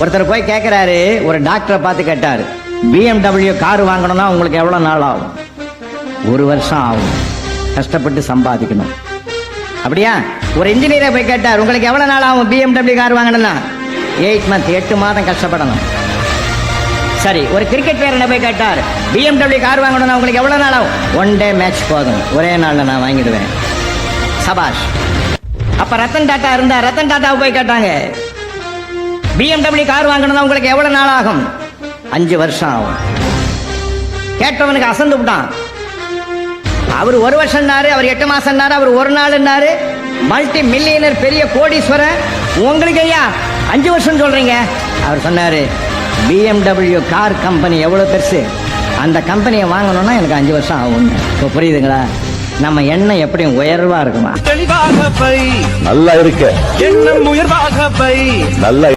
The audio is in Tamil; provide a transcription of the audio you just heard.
ஒருத்தர் போய் கேட்கிறாரு, ஒரு டாக்டரை பார்த்து கேட்டாரு, BMW கார் வாங்கணும்னா உங்களுக்கு எவ்வளவு நாள் ஆகும்? 1 வருஷம் ஆகும், கஷ்டப்பட்டு சம்பாதிக்கணும். அப்படியா? ஒரு இன்ஜினியரை போய் கேட்டார், உங்களுக்கு எவ்வளவு நாள் ஆகும் BMW கார் வாங்கணும்னா? 8 months, 8 மாதம் கஷ்டப்படணும். சரி, ஒரு கிரிக்கெட் வீரனை போய் கேட்டார், BMW கார் வாங்கணும்னா உங்களுக்கு எவ்வளவு நாள் ஆகும்? 1 day மேட்ச் போதும், ஒரே நாள்ல நான் வாங்கிடுவேன். சபாஷ். அப்ப ரத்தன் டாட்டா இருந்தா, ரத்தன் டாட்டாவை போய் கேட்டாங்க, BMW கார் வாங்கணும்னா உங்களுக்கு எவ்வளவு நாள் ஆகும்? 5 வருஷம் ஆகும். கேட்டவனுக்கு அசந்து விட்டான். அவர் 1 வருஷம், அவர் 8 மாசம், அவர் 1 நாள், மல்டி மில்லியனர், பெரிய கோடீஸ்வரர். உங்களுக்கு ஐயா 5 வருஷம் சொல்றீங்க? அவர் சொன்னாரு, BMW கார் கம்பெனி எவ்வளவு பெருசு, அந்த கம்பெனியை வாங்கணும்னா எனக்கு 5 வருஷம் ஆகும். இப்போ புரியுதுங்களா? நம்ம எண்ணம் எப்படியும் உயர்வா இருக்குமா? தெளிவாக பை, நல்லா இருக்க எண்ணம் உயர்வாக பை, நல்லா